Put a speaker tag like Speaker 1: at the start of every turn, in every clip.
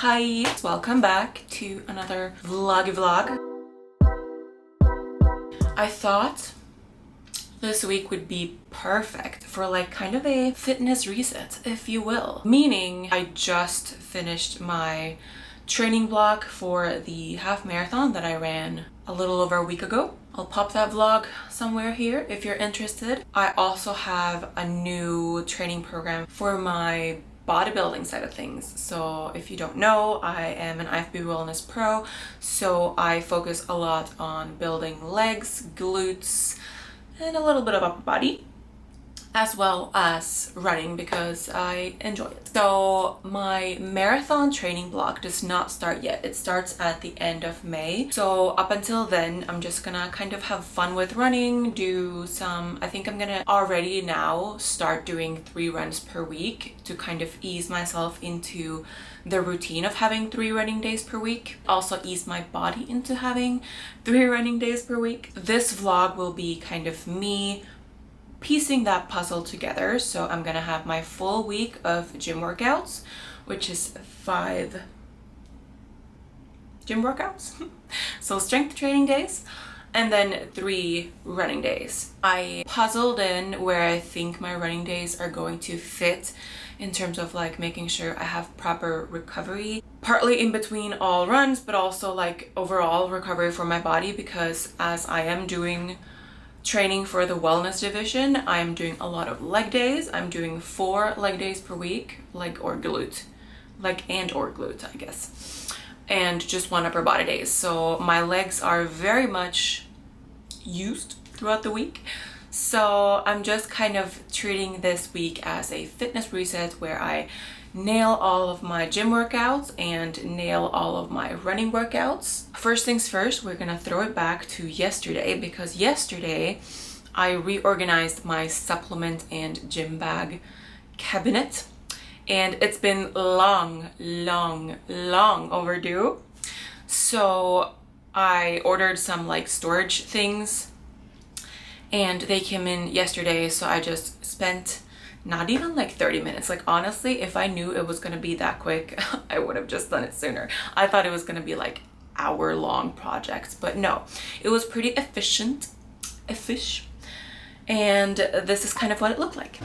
Speaker 1: Hi, welcome back to another vlog. I thought this week would be perfect for like kind of a fitness reset, if you will. Meaning I just finished my training block for the half marathon that I ran a little over a week ago. I'll pop that vlog somewhere here if you're interested. I also have a new training program for my bodybuilding side of things. So if you don't know, I am an IFB Wellness Pro, so I focus a lot on building legs, glutes, and a little bit of upper body, as well as running because I enjoy it. So my marathon training block does not start yet. It starts at the end of May. So up until then, I'm just gonna kind of have fun with running, I think I'm gonna already now start doing 3 runs per week to kind of ease myself into the routine of having 3 running days per week. Also ease my body into having 3 running days per week. This vlog will be kind of me piecing that puzzle together. So I'm gonna have my full week of gym workouts, which is 5 gym workouts. So strength training days, and then 3 running days. I puzzled in where I think my running days are going to fit in terms of like making sure I have proper recovery, partly in between all runs, but also like overall recovery for my body, because as I am doing training for the wellness division, I'm doing a lot of leg days. I'm doing 4 leg days per week, leg or glute, I guess, and just 1 upper body days. So my legs are very much used throughout the week. So I'm just kind of treating this week as a fitness reset where I nail all of my gym workouts and nail all of my running workouts. First things first, we're gonna throw it back to yesterday, because yesterday I reorganized my supplement and gym bag cabinet, and it's been long overdue. So I ordered some like storage things and they came in yesterday, so I just spent not even like 30 minutes. Like honestly, if I knew it was gonna be that quick, I would have just done it sooner. I thought it was gonna be like hour-long projects, but no, it was pretty efficient, and this is kind of what it looked like.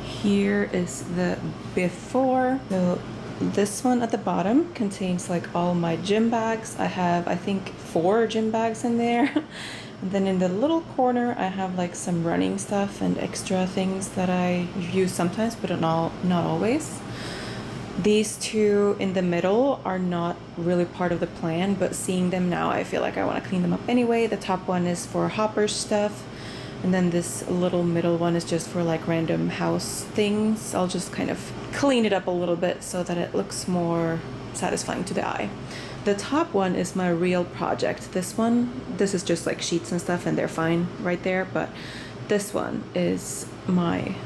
Speaker 1: Here is the before. So this one at the bottom contains like all my gym bags. I have, I think, 4 gym bags in there. And then in the little corner, I have like some running stuff and extra things that I use sometimes, but not always. These 2 in the middle are not really part of the plan, but seeing them now, I feel like I want to clean them up anyway. The top one is for hopper stuff, and then this little middle one is just for like random house things. I'll just kind of clean it up a little bit so that it looks more satisfying to the eye. The top one is my real project. This is just like sheets and stuff, and they're fine right there, but this one is my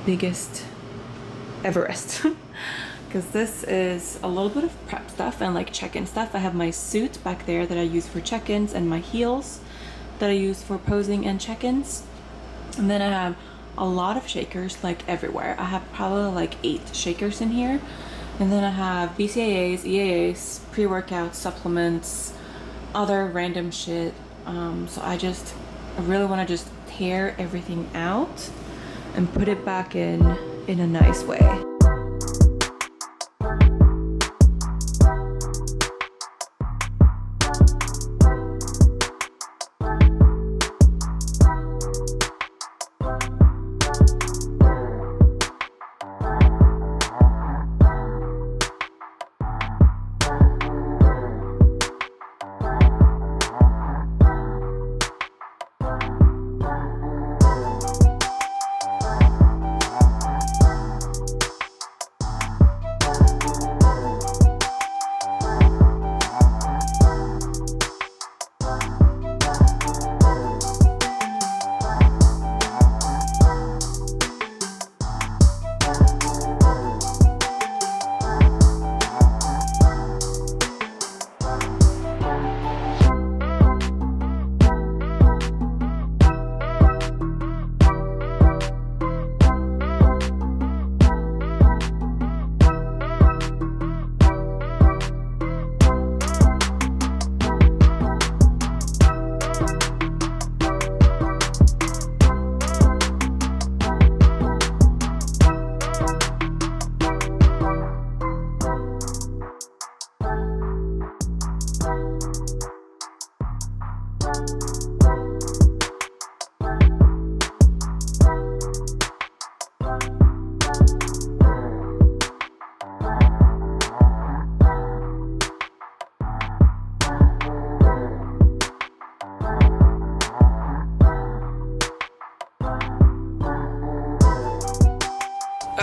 Speaker 1: biggest Everest. Because this is a little bit of prep stuff and like check-in stuff. I have my suit back there that I use for check-ins, and my heels that I use for posing and check-ins. And then I have a lot of shakers like everywhere. I have probably like 8 shakers in here. And then I have BCAAs, EAAs, pre-workouts, supplements, other random shit. So I really want to just tear everything out and put it back in a nice way.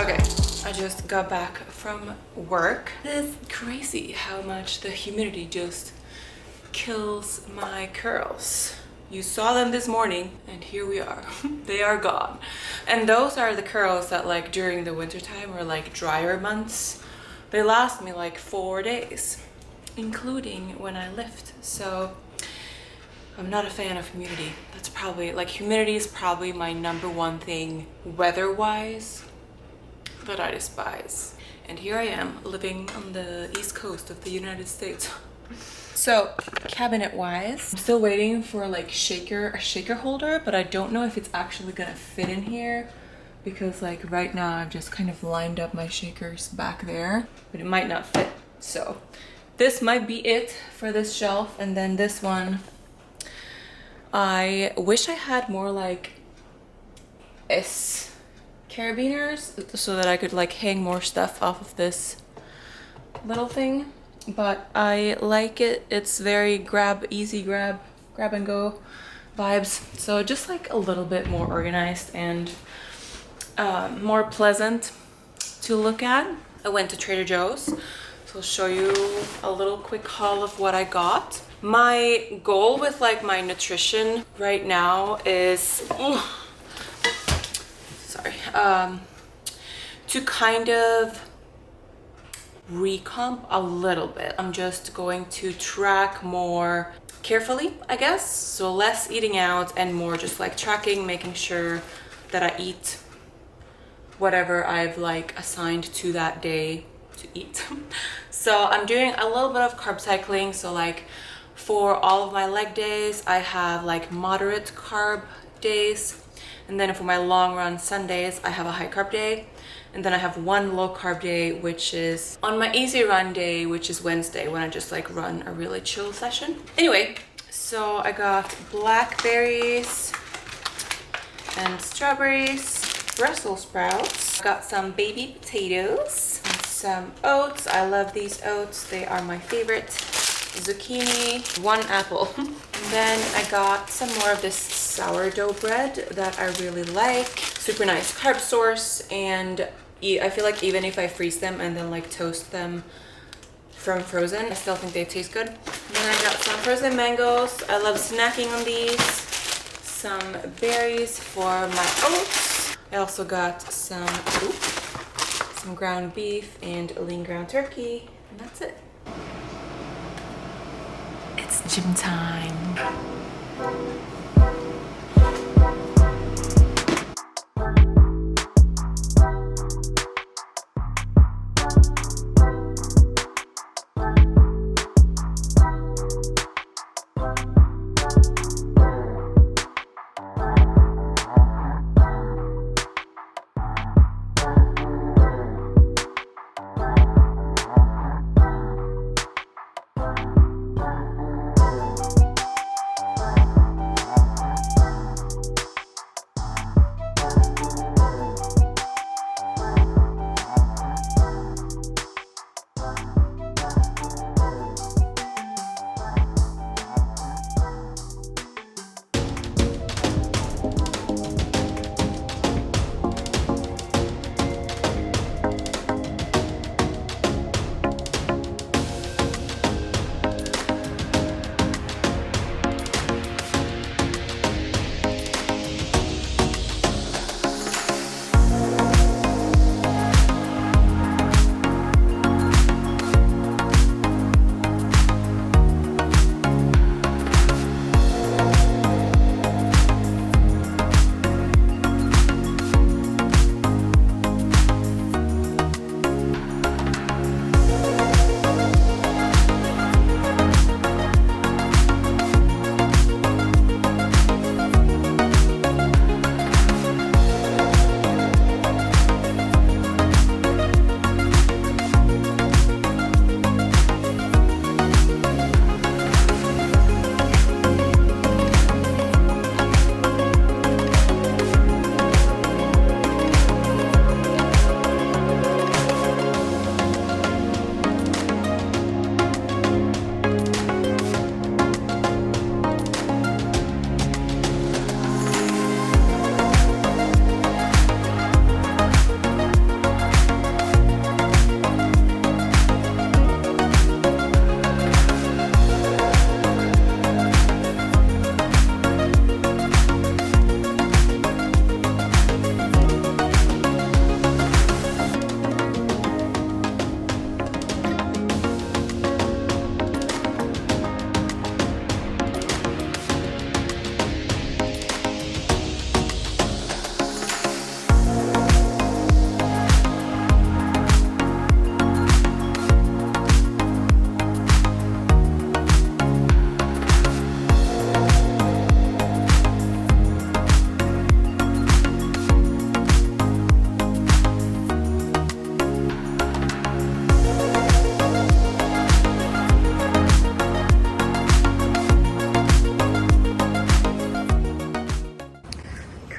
Speaker 1: Okay, I just got back from work. It's crazy how much the humidity just kills my curls. You saw them this morning and here we are. They are gone. And those are the curls that like during the winter time or like drier months, they last me like 4 days, including when I lift. So I'm not a fan of humidity. That's probably like humidity is probably my #1 thing weather-wise that I despise. And here I am living on the east coast of the United States. So cabinet wise, I'm still waiting for like a shaker holder, but I don't know if it's actually gonna fit in here because like right now I've just kind of lined up my shakers back there, but it might not fit. So this might be it for this shelf. And then this one, I wish I had more like carabiners so that I could like hang more stuff off of this little thing, but I like it. It's very easy grab and go vibes. So just like a little bit more organized and more pleasant to look at. I went to Trader Joe's, so I'll show you a little quick haul of what I got. My goal with like my nutrition right now is to kind of recomp a little bit. I'm just going to track more carefully, I guess. So less eating out and more just like tracking, making sure that I eat whatever I've like assigned to that day to eat. So I'm doing a little bit of carb cycling. So like for all of my leg days, I have like moderate carb days. And then for my long run Sundays, I have a high carb day. And then I have one low carb day, which is on my easy run day, which is Wednesday, when I just like run a really chill session. Anyway, so I got blackberries and strawberries, Brussels sprouts. Got some baby potatoes and some oats. I love these oats. They are my favorite. Zucchini, 1 apple. And then I got some more of this sourdough bread that I really like. Super nice carb source, and I feel like even if I freeze them and then like toast them from frozen, I still think they taste good. And then I got some frozen mangoes. I love snacking on these. Some berries for my oats. I also got some ground beef and lean ground turkey, and that's it. It's gym time.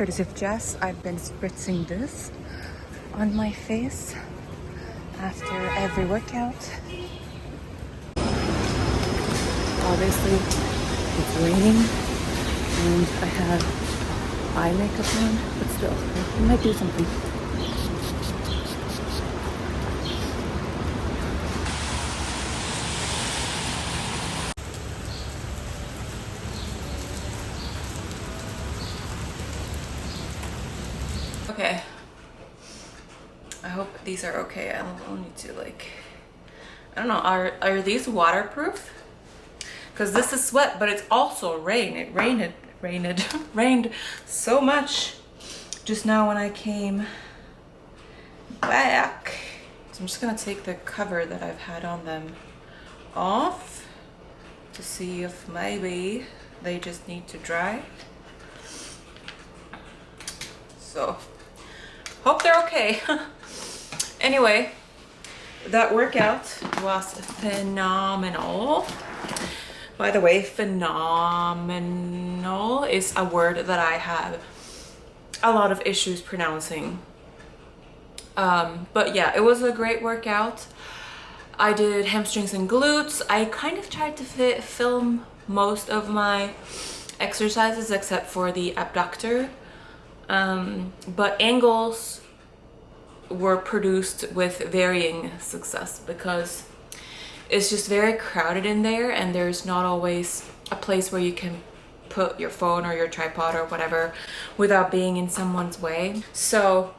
Speaker 1: courtesy of Jess, I've been spritzing this on my face after every workout. Obviously, it's raining and I have eye makeup on, but still, I might do something. Okay. I hope these are okay. I'll need to like, I don't know, are these waterproof? Because this is sweat, but it's also rain. It rained so much just now when I came back. So I'm just gonna take the cover that I've had on them off to see if maybe they just need to dry. So hope they're okay. Anyway, that workout was phenomenal. By the way, phenomenal is a word that I have a lot of issues pronouncing. But yeah, it was a great workout. I did hamstrings and glutes. I kind of tried to film most of my exercises except for the abductor. But angles were produced with varying success because it's just very crowded in there and there's not always a place where you can put your phone or your tripod or whatever without being in someone's way. So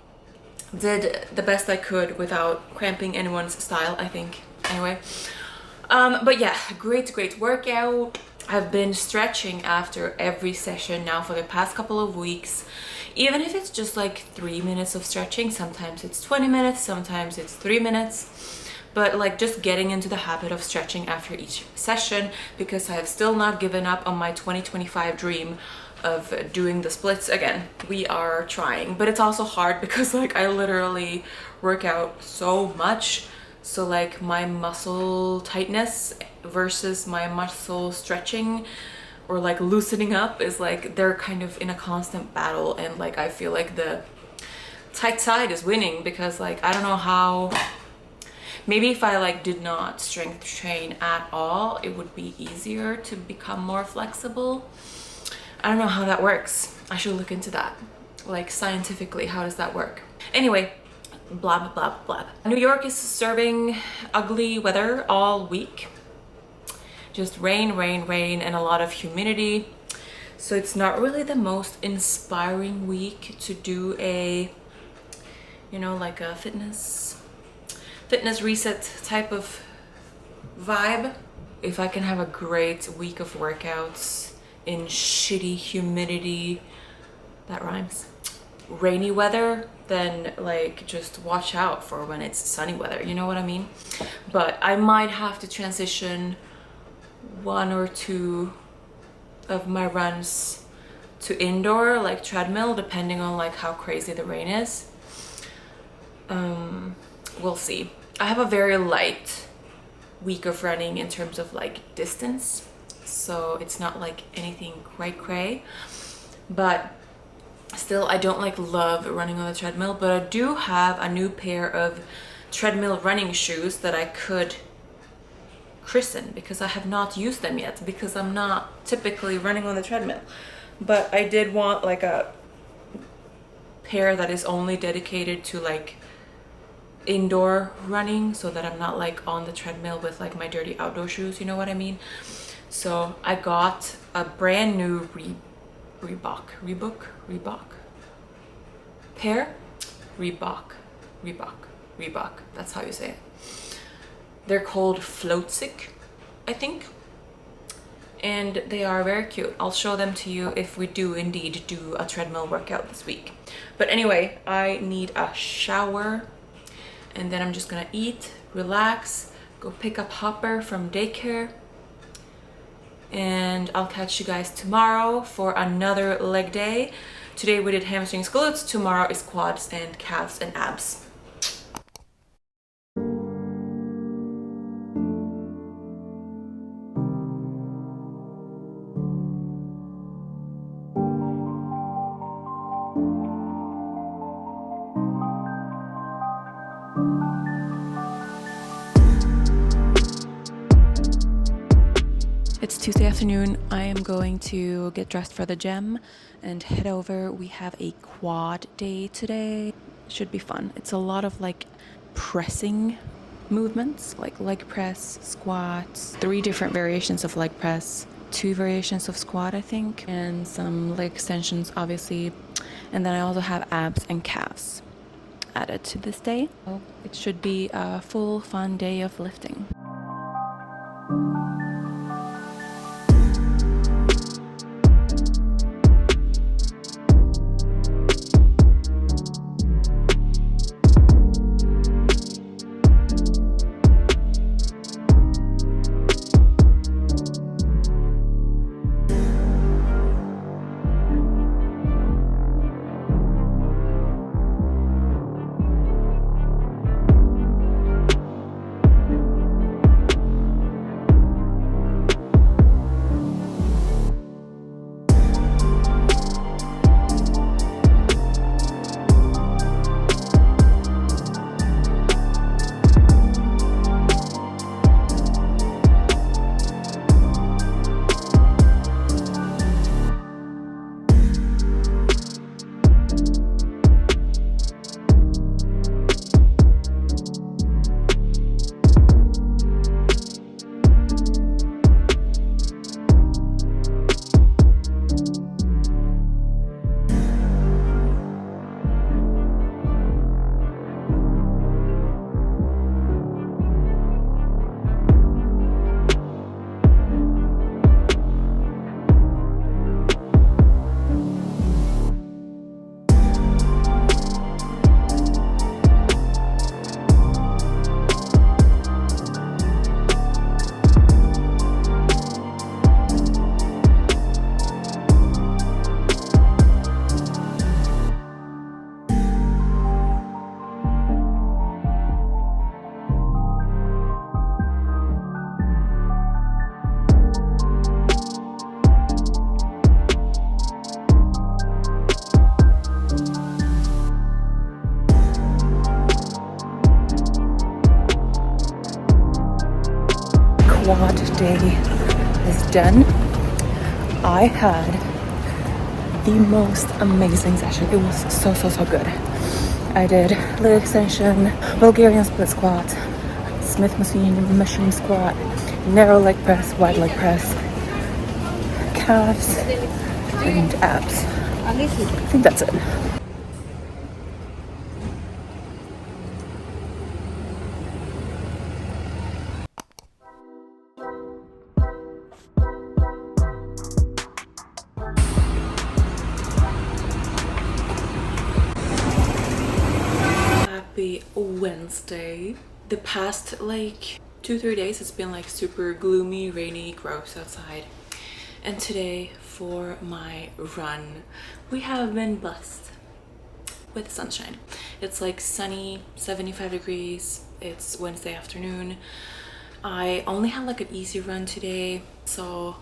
Speaker 1: did the best I could without cramping anyone's style, I think, anyway. But yeah, great workout. I've been stretching after every session now for the past couple of weeks, even if it's just like 3 minutes of stretching. Sometimes it's 20 minutes, sometimes it's 3 minutes, but like just getting into the habit of stretching after each session, because I have still not given up on my 2025 dream of doing the splits again. We are trying, but it's also hard because like I literally work out so much. So like my muscle tightness versus my muscle stretching or like loosening up is like they're kind of in a constant battle, and like I feel like the tight side is winning because like I don't know how, maybe if I like did not strength train at all it would be easier to become more flexible. I don't know how that works. I should look into that, like scientifically, how does that work? Anyway, blah blah blah. New York is serving ugly weather all week. Just rain and a lot of humidity. So it's not really the most inspiring week to do a, you know, like a fitness reset type of vibe. If I can have a great week of workouts in shitty humidity, that rhymes, rainy weather, then like just watch out for when it's sunny weather, you know what I mean? But I might have to transition 1 or 2 of my runs to indoor, like treadmill, depending on like how crazy the rain is. We'll see. I have a very light week of running in terms of like distance, so it's not like anything cray, but still I don't like love running on the treadmill. But I do have a new pair of treadmill running shoes that I could christen because I have not used them yet, because I'm not typically running on the treadmill. But I did want like a pair that is only dedicated to like indoor running, so that I'm not like on the treadmill with like my dirty outdoor shoes, you know what I mean? So I got a brand new Reebok pair. Reebok, that's how you say it. They're called Floatsick, I think, and they are very cute. I'll show them to you if we do indeed do a treadmill workout this week. But anyway, I need a shower, and then I'm just gonna eat, relax, go pick up Hopper from daycare, and I'll catch you guys tomorrow for another leg day. Today we did hamstrings, glutes. Tomorrow is quads and calves and abs. It's Tuesday afternoon. I am going to get dressed for the gym and head over. We have a quad day today. Should be fun. It's a lot of like pressing movements, like leg press, squats, 3 different variations of leg press, 2 variations of squat, I think, and some leg extensions, obviously. And then I also have abs and calves added to this day. So it should be a full fun day of lifting. Quad day is done. I had the most amazing session. It was so good. I did leg extension, Bulgarian split squat, Smith machine squat, narrow leg press, wide leg press, calves, and abs. I think that's it. Happy Wednesday. The past like 2-3 days it's been like super gloomy, rainy, gross outside, and today for my run we have been blessed with sunshine. It's like sunny, 75 degrees. It's Wednesday afternoon. I only had like an easy run today, so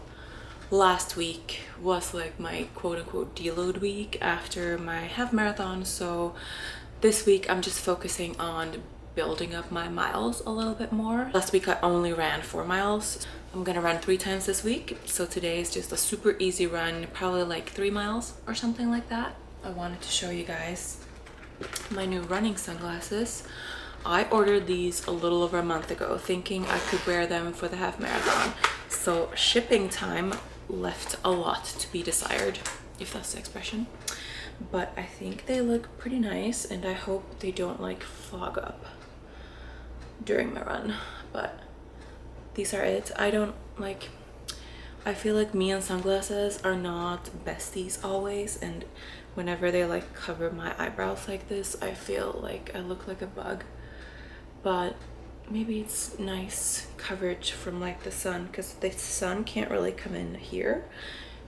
Speaker 1: last week was like my quote-unquote deload week after my half marathon, so this week I'm just focusing on building up my miles a little bit more. Last week I only ran 4 miles. I'm gonna run 3 times this week, so today is just a super easy run, probably like 3 miles or something like that. I wanted to show you guys my new running sunglasses. I ordered these a little over a month ago thinking I could wear them for the half marathon, so shipping time left a lot to be desired, if that's the expression. But I think they look pretty nice, and I hope they don't like fog up during my run. But these are it. I feel like me and sunglasses are not besties always, and whenever they like cover my eyebrows like this, I feel like I look like a bug. But maybe it's nice coverage from like the sun, because the sun can't really come in here,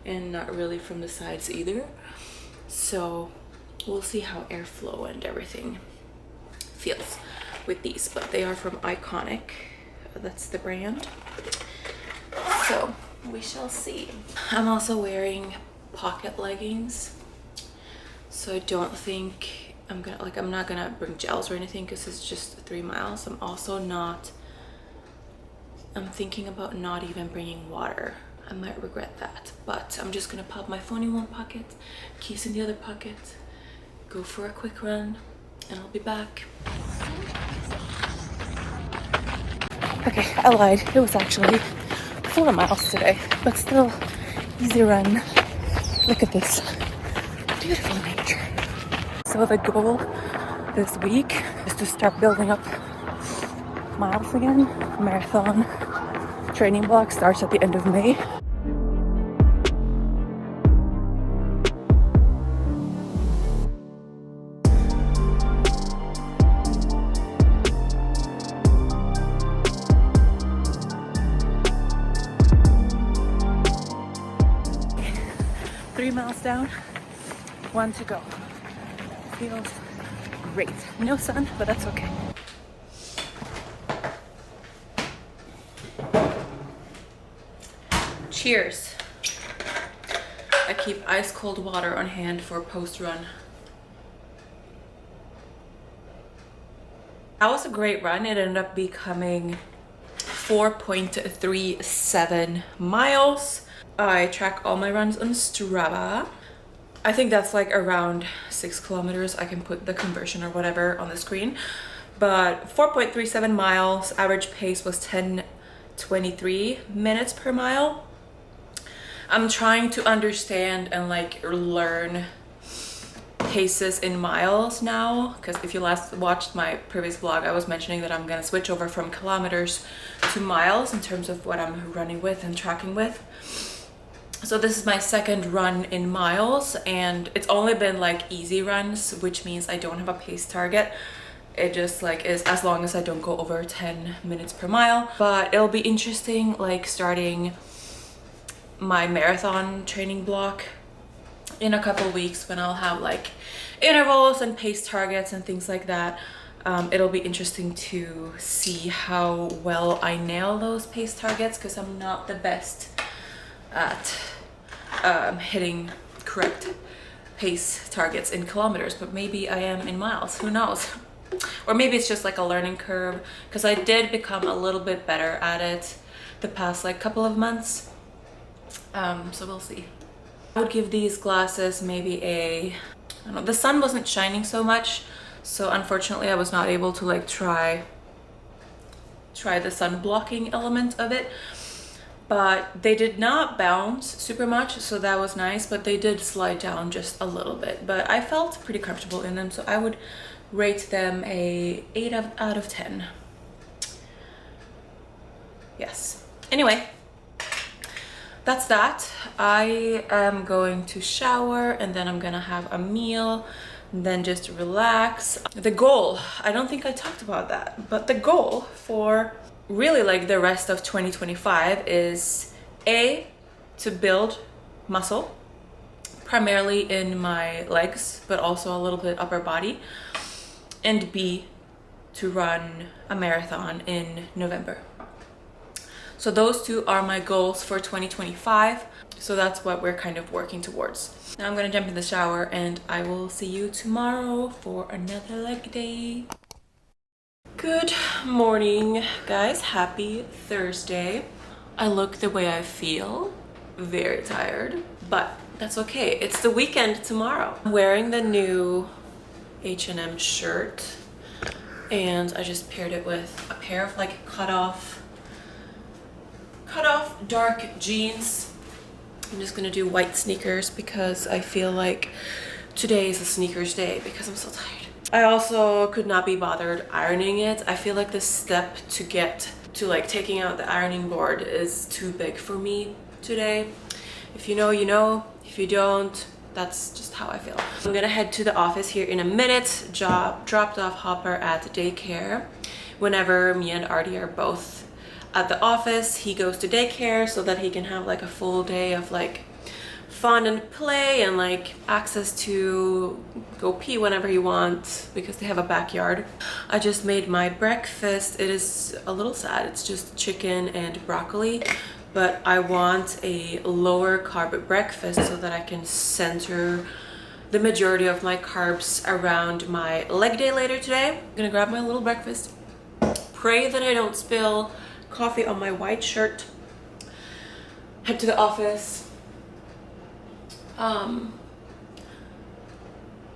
Speaker 1: and not really from the sides either. So we'll see how airflow and everything feels with these, but they are from Iconic. That's the brand. So we shall see. I'm also wearing pocket leggings, so I don't think I'm not gonna bring gels or anything because it's just 3 miles. I'm also not I'm thinking about not even bringing water. I might regret that, but I'm just gonna pop my phone in one pocket, keys in the other pocket, go for a quick run, and I'll be back. Okay, I lied. It was actually 4 miles today, but still easy run. Look at this beautiful nature. So the goal this week is to start building up miles again. Marathon training block starts at the end of May. Miles down, 1 to go. Feels great. No sun, but that's okay. Cheers. I keep ice cold water on hand for post-run. That was a great run. It ended up becoming 4.37 miles. I track all my runs on Strava. I think that's like around 6 kilometers. I can put the conversion or whatever on the screen. But 4.37 miles, average pace was 10:23 minutes per mile. I'm trying to understand and like learn paces in miles now, because if you last watched my previous vlog, I was mentioning that I'm gonna switch over from kilometers to miles in terms of what I'm running with and tracking with. So this is my second run in miles, and it's only been like easy runs, which means I don't have a pace target. It just like is as long as I don't go over 10 minutes per mile. But it'll be interesting like starting my marathon training block in a couple weeks when I'll have like intervals and pace targets and things like that. It'll be interesting to see how well I nail those pace targets, because I'm not the best at hitting correct pace targets in kilometers, but maybe I am in miles, who knows? Or maybe it's just like a learning curve, because I did become a little bit better at it the past like couple of months. So we'll see. I would give these glasses maybe a, I don't know, the sun wasn't shining so much, so unfortunately I was not able to like try the sun blocking element of it. But they did not bounce super much, so that was nice, but they did slide down just a little bit. But I felt pretty comfortable in them, so I would rate them a 8 out of 10. Yes. Anyway, that's that. I am going to shower, and then I'm gonna have a meal, and then just relax. The goal, I don't think I talked about that, but the goal for really like the rest of 2025 is A, to build muscle, primarily in my legs, but also a little bit upper body, and B, to run a marathon in November. So those two are my goals for 2025. So that's what we're kind of working towards. Now I'm gonna jump in the shower, and I will see you tomorrow for another leg day. Good morning, guys. Happy Thursday. I look the way I feel, very tired, but that's okay. It's the weekend tomorrow. I'm wearing the new H&M shirt, and I just paired it with a pair of like cut off dark jeans. I'm just gonna do white sneakers because I feel like today is a sneakers day because I'm so tired. I also could not be bothered ironing it. I feel like the step to get to like taking out the ironing board is too big for me today. If you know, you know. If you don't, that's just how I feel. I'm gonna head to the office here in a minute. Dropped off Hopper at daycare. Whenever me and Artie are both at the office, he goes to daycare so that he can have like a full day of like fun and play and like access to go pee whenever he wants because they have a backyard. I just made my breakfast. It is a little sad. It's just chicken and broccoli, but I want a lower carb breakfast so that I can center the majority of my carbs around my leg day later today. I'm gonna grab my little breakfast, pray that I don't spill coffee on my white shirt, head to the office, and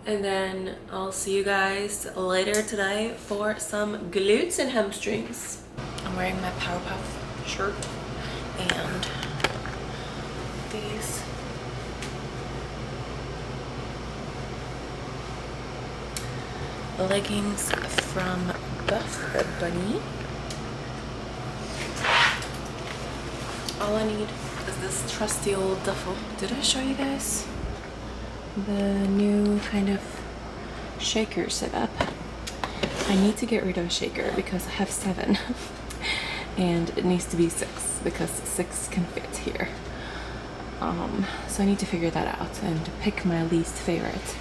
Speaker 1: then I'll see you guys later today for some glutes and hamstrings. I'm wearing my Powerpuff shirt and these leggings from Buff Bunny. All I need is this trusty old duffel. Did I show you guys the new kind of shaker setup? I need to get rid of a shaker because I have 7 and it needs to be 6 because 6 can fit here. So I need to figure that out and pick my least favorite.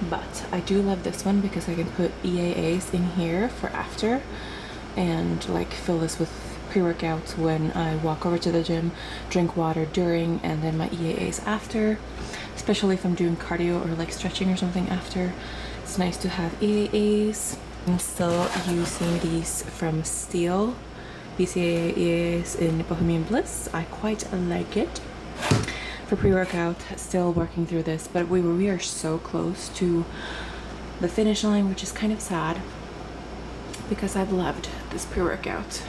Speaker 1: But I do love this one because I can put EAAs in here for after and like fill this with pre-workout when I walk over to the gym, drink water during, and then my EAAs after, especially if I'm doing cardio or like stretching or something after. It's nice to have EAAs. I'm still using these from Steel BCAA EAAs in Bohemian Bliss. I quite like it. For pre-workout, still working through this, but we are so close to the finish line, which is kind of sad because I've loved this pre-workout.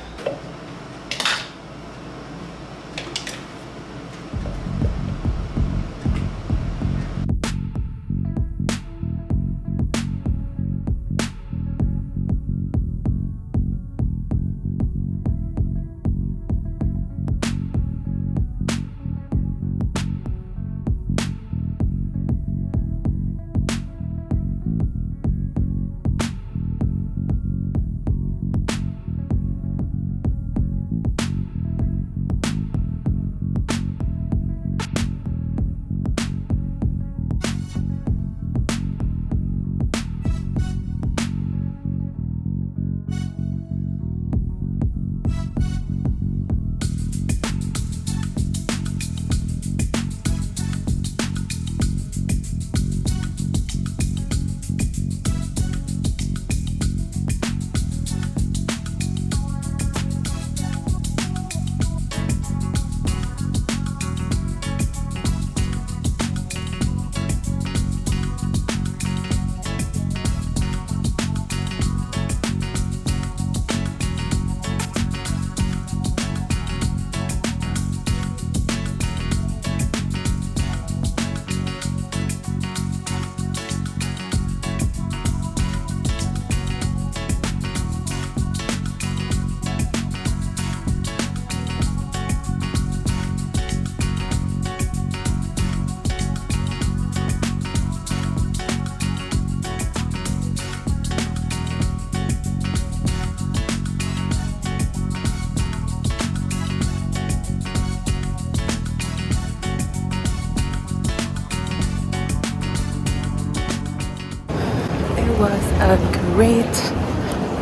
Speaker 1: Was a great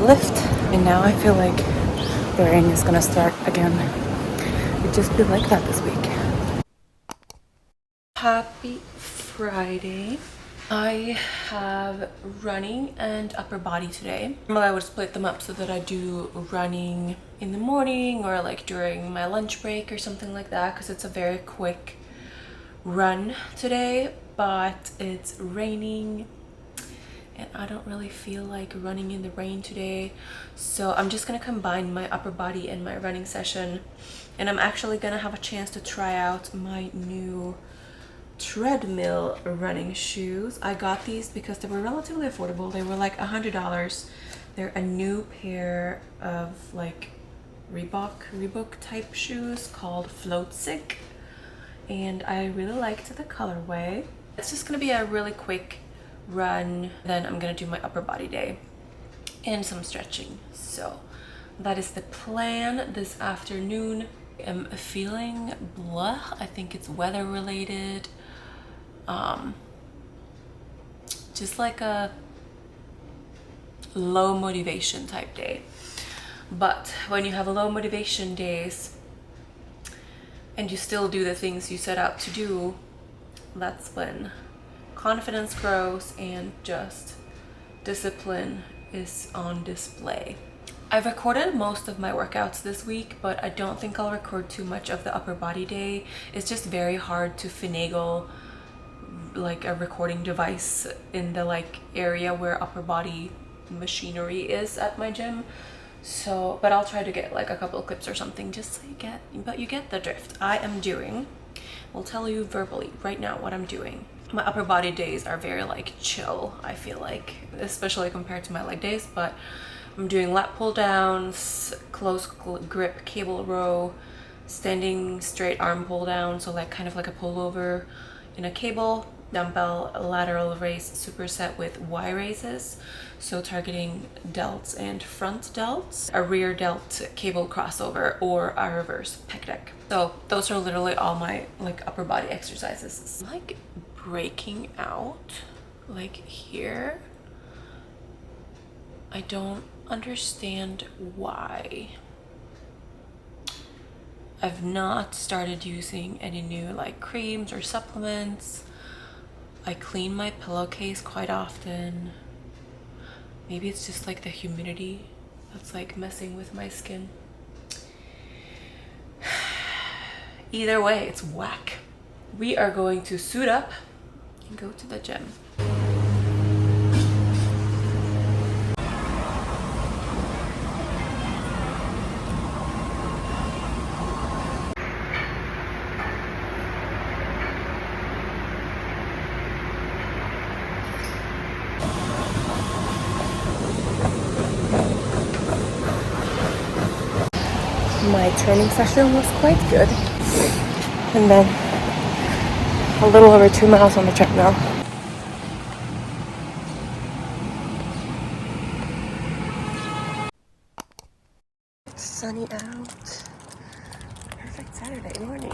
Speaker 1: lift, and now I feel like the rain is gonna start again. It just be like that this week. Happy Friday. I have running and upper body today. Normally I would split them up so that I do running in the morning or like during my lunch break or something like that, because it's a very quick run today, but it's raining and I don't really feel like running in the rain today, so I'm just gonna combine my upper body and my running session. And I'm actually gonna have a chance to try out my new treadmill running shoes. I got these because they were relatively affordable. They were like $100. They're a new pair of like Reebok type shoes called Float Sick, and I really liked the colorway. It's just gonna be a really quick run, then I'm gonna do my upper body day and some stretching. So that is the plan this afternoon. I'm feeling blah. I think it's weather related. Just like a low motivation type day. But when you have low motivation days and you still do the things you set out to do, that's when confidence grows and just discipline is on display. I've recorded most of my workouts this week, but I don't think I'll record too much of the upper body day. It's just very hard to finagle like a recording device in the like area where upper body machinery is at my gym. So, but I'll try to get like a couple of clips or something just so you get the drift. I'll tell you verbally right now what I'm doing. My upper body days are very like chill, I feel like, especially compared to my leg days, but I'm doing lat pull downs, close grip cable row, standing straight arm pull down, so like kind of like a pullover in a cable, dumbbell lateral raise superset with Y raises, so targeting delts and front delts, a rear delt cable crossover, or a reverse pec deck. So those are literally all my like upper body exercises. It's like breaking out like here. I don't understand why. I've not started using any new like creams or supplements. I clean my pillowcase quite often. Maybe it's just like the humidity that's like messing with my skin. Either way, it's whack. We are going to suit up and go to the gym. My training session was quite good, and then a little over 2 miles on the treadmill. It's sunny out. Perfect Saturday morning.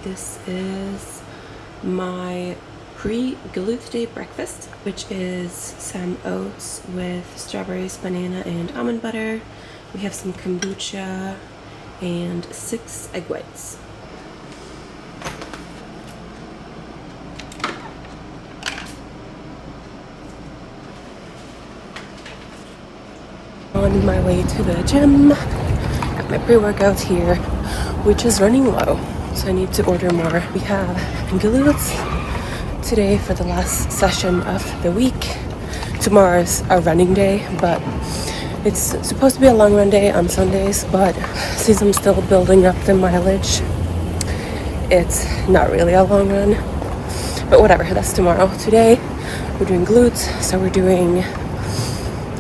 Speaker 1: This is my pre-glute day breakfast, which is some oats with strawberries, banana, and almond butter. We have some kombucha and 6 egg whites. On my way to the gym, got my pre-workout here, which is running low, so I need to order more. We have glutes today for the last session of the week. Tomorrow's a running day, but it's supposed to be a long run day on Sundays, but since I'm still building up the mileage, it's not really a long run. But whatever, that's tomorrow. Today, we're doing glutes, so we're doing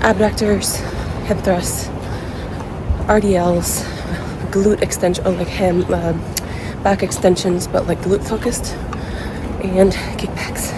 Speaker 1: abductors, hip thrusts, RDLs, glute extension, like back extensions, but like glute focused, and kickbacks.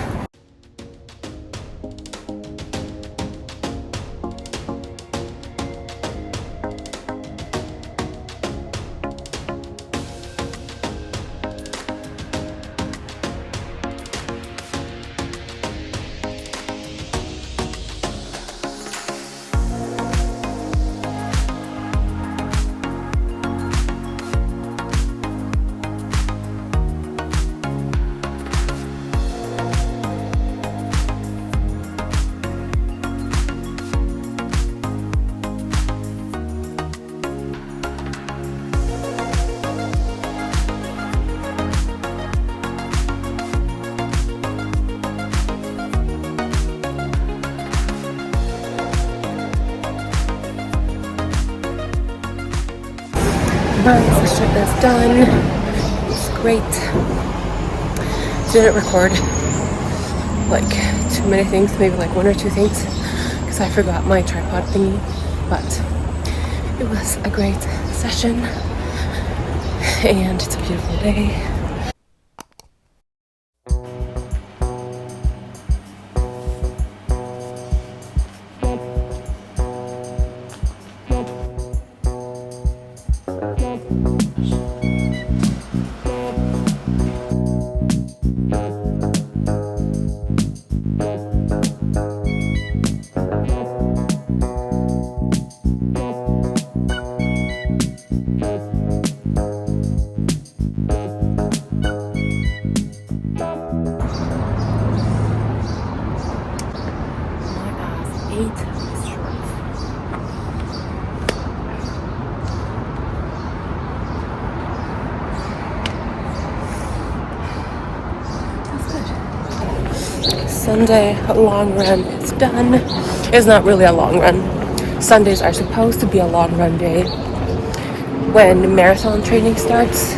Speaker 1: My session is done. It's great. Didn't record like too many things, maybe like 1 or 2 things, because I forgot my tripod thingy. But it was a great session, and it's a beautiful day.
Speaker 2: Sunday long run is done. It's not really a long run. Sundays are supposed to be a long run day when marathon training starts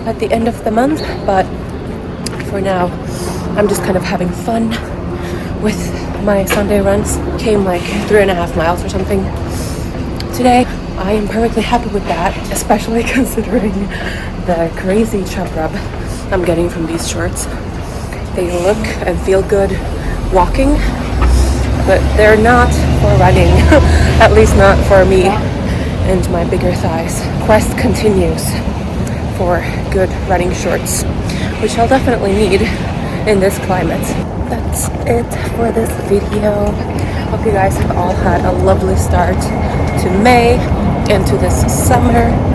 Speaker 2: at the end of the month, but for now I'm just kind of having fun with my Sunday runs. Came like 3.5 miles or something today. I am perfectly happy with that, especially considering the crazy chub rub I'm getting from these shorts. They look and feel good walking, but they're not for running, at least not for me and my bigger thighs. Quest continues for good running shorts, which I'll definitely need in this climate. That's it for this video. Hope you guys have all had a lovely start to May and to this summer.